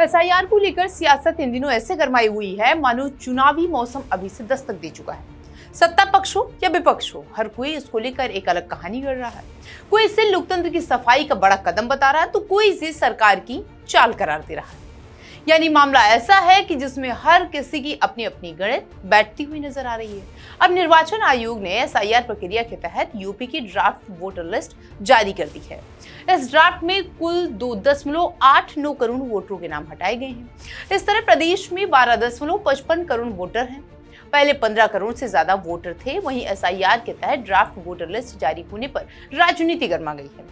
SIR को लेकर सियासत इन दिनों ऐसे गरमाई हुई है मानो चुनावी मौसम अभी से दस्तक दे चुका है। सत्ता पक्ष हो या विपक्ष हो, हर कोई इसको लेकर एक अलग कहानी गढ़ रहा है। कोई इसे लोकतंत्र की सफाई का बड़ा कदम बता रहा है तो कोई इसे सरकार की चाल करार दे रहा है। यानी मामला ऐसा है कि जिसमें हर किसी की अपनी अपनी गणित बैठती हुई नजर आ रही है। अब निर्वाचन आयोग ने एसआईआर प्रक्रिया के तहत यूपी की ड्राफ्ट वोटर लिस्ट जारी कर दी है। इस ड्राफ्ट में कुल 2.89 करोड़ वोटरों के नाम हटाए गए हैं। इस तरह प्रदेश में 12.55 करोड़ वोटर हैं। पहले 15 करोड़ से ज्यादा वोटर थे। वहीं एसआईआर के तहत ड्राफ्ट वोटर लिस्ट जारी होने पर राजनीति गर्मा गई है।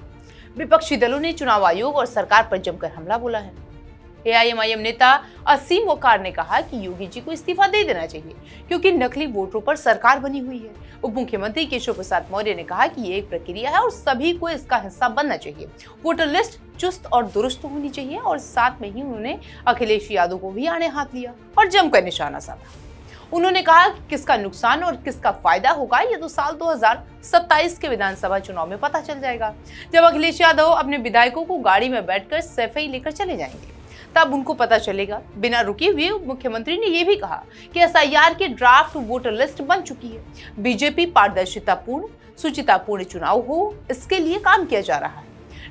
विपक्षी दलों ने चुनाव आयोग और सरकार पर जमकर हमला बोला है। एआईएमआईएम नेता असीम वकार ने कहा कि योगी जी को इस्तीफा दे देना चाहिए क्योंकि नकली वोटरों पर सरकार बनी हुई है। उप मुख्यमंत्री केशव प्रसाद मौर्य ने कहा कि ये एक प्रक्रिया है और सभी को इसका हिस्सा बनना चाहिए। वोटर लिस्ट चुस्त और दुरुस्त होनी चाहिए और साथ में ही उन्होंने अखिलेश यादव को भी आड़े हाथ लिया और जमकर निशाना साधा। उन्होंने कहा कि किसका नुकसान और किसका फायदा होगा ये तो साल 2027 के विधानसभा चुनाव में पता चल जाएगा, जब अखिलेश यादव अपने विधायकों को गाड़ी में बैठकर सफाई लेकर चले जाएंगे। तब उनको पता चलेगा। बिना रुके हुए उप मुख्यमंत्री ने यह भी कहा कि एसआईआर की ड्राफ्ट वोटर लिस्ट बन चुकी है। बीजेपी पारदर्शितापूर्ण शुचितापूर्ण चुनाव हो, इसके लिए काम किया जा रहा है।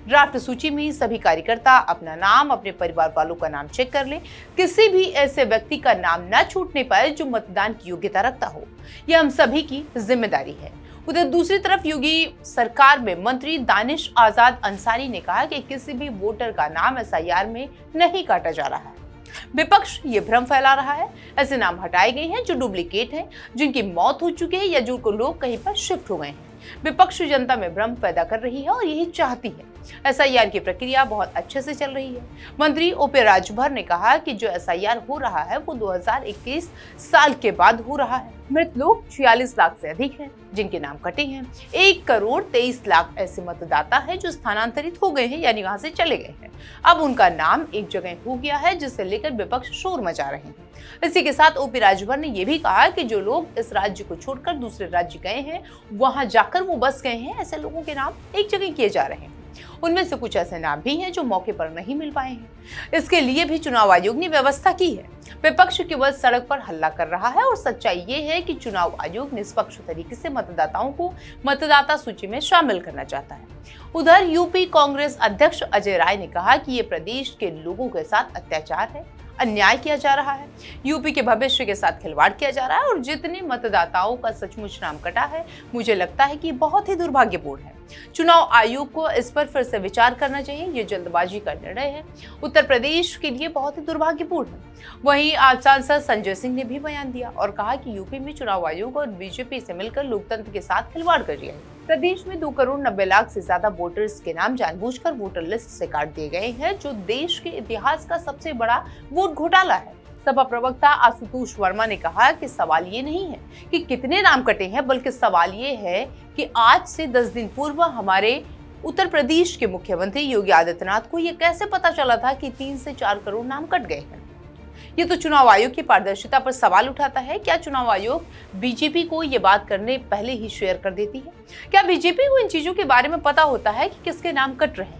ड्राफ्ट सूची में सभी कार्यकर्ता अपना नाम, अपने परिवार वालों का नाम चेक कर ले। किसी भी ऐसे व्यक्ति का नाम न छूटने पाए जो मतदान की योग्यता रखता हो। यह हम सभी की जिम्मेदारी है। उधर दूसरी तरफ योगी सरकार में मंत्री दानिश आजाद अंसारी ने कहा कि किसी भी वोटर का नाम एसआईआर में नहीं काटा जा रहा है। विपक्ष ये भ्रम फैला रहा है। ऐसे नाम हटाए गए हैं जो डुप्लीकेट हैं, जिनकी मौत हो चुकी है या जिनको लोग कहीं पर शिफ्ट हो गए हैं। विपक्ष जनता में भ्रम पैदा कर रही है और यही चाहती है। एसआईआर की प्रक्रिया बहुत अच्छे से चल रही है। मंत्री ओपी राजभर ने कहा कि जो एसआईआर हो रहा है वो 2021 साल के बाद हो रहा है। मृत लोग 46 लाख से अधिक हैं, जिनके नाम कटे हैं। 1 करोड़ 23 लाख ऐसे मतदाता हैं जो स्थानांतरित हो गए हैं, यानी वहां से चले गए हैं। अब उनका नाम एक जगह हो गया है, जिसे लेकर विपक्ष शोर मचा रहे हैं। इसी के साथ ओपी राजभर ने यह भी कहा कि जो लोग इस राज्य को छोड़कर दूसरे राज्य गए हैं, वहां जाकर वो बस गए हैं, ऐसे लोगों के नाम एक जगह किए जा रहे हैं। उनमें से कुछ ऐसे नाम भी हैं जो मौके पर नहीं मिल पाए हैं। इसके लिए भी चुनाव आयोग ने व्यवस्था की है। विपक्ष केवल सड़क पर हल्ला कर रहा है और सच्चाई ये है कि चुनाव आयोग निष्पक्ष तरीके से मतदाताओं को मतदाता सूची में शामिल करना चाहता है। उधर यूपी कांग्रेस अध्यक्ष अजय राय ने कहा कि ये प्रदेश के लोगों के साथ अत्याचार है, अन्याय किया जा रहा है। यूपी के भविष्य के साथ खिलवाड़ किया जा रहा है और जितने मतदाताओं का सचमुच नाम कटा है, मुझे लगता है कि बहुत ही दुर्भाग्यपूर्ण है। चुनाव आयोग को इस पर फिर से विचार करना चाहिए। ये जल्दबाजी का निर्णय है, उत्तर प्रदेश के लिए बहुत ही दुर्भाग्यपूर्ण है। वहीं आज सांसद संजय सिंह ने भी बयान दिया और कहा कि यूपी में चुनाव आयोग और बीजेपी से मिलकर लोकतंत्र के साथ खिलवाड़ कर रही है। प्रदेश में 2 करोड़ 90 लाख से ज्यादा वोटर्स के नाम जानबूझकर वोटर लिस्ट से काट दिए गए हैं, जो देश के इतिहास का सबसे बड़ा वोट घोटाला है। सपा प्रवक्ता आशुतोष वर्मा ने कहा कि सवाल ये नहीं है कि कितने नाम कटे हैं, बल्कि सवाल ये है कि आज से 10 दिन पूर्व हमारे उत्तर प्रदेश के मुख्यमंत्री योगी आदित्यनाथ को ये कैसे पता चला था कि 3 से 4 करोड़ नाम कट गए हैं। ये तो चुनाव आयोग की पारदर्शिता पर सवाल उठाता है। क्या चुनाव आयोग बीजेपी को ये बात करने पहले ही शेयर कर देती है? क्या बीजेपी को इन चीजों के बारे में पता होता है कि किसके नाम कट रहे हैं?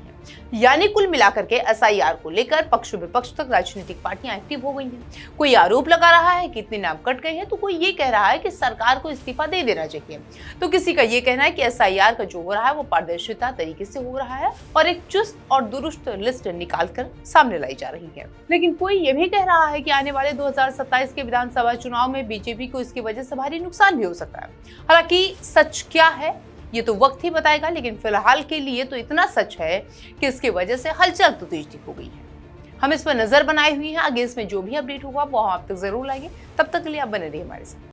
यानी कुल मिलाकर के एसआईआर को लेकर पक्ष विपक्ष तक राजनीतिक पार्टियां एक्टिव हो गई हैं। कोई आरोप लगा रहा है कि इतने नाम कट गए हैं, तो कोई ये कह रहा है कि सरकार को इस्तीफा दे देना चाहिए, तो किसी का ये कहना है कि एसआईआर का जो हो रहा है वो पारदर्शिता तरीके से हो रहा है और एक चुस्त और दुरुस्त लिस्ट निकालकर सामने लाई जा रही है। लेकिन कोई ये भी कह रहा है कि आने वाले 2027 के विधानसभा चुनाव में बीजेपी को इसकी वजह से भारी नुकसान भी हो सकता है। हालांकि सच क्या है ये तो वक्त ही बताएगा, लेकिन फिलहाल के लिए तो इतना सच है कि इसकी वजह से हलचल तो तेज हो गई है। हम इस पर नजर बनाए हुए हैं। आगे इसमें जो भी अपडेट होगा वो हम आप तक जरूर लाएंगे। तब तक के लिए आप बने रहिए हमारे साथ।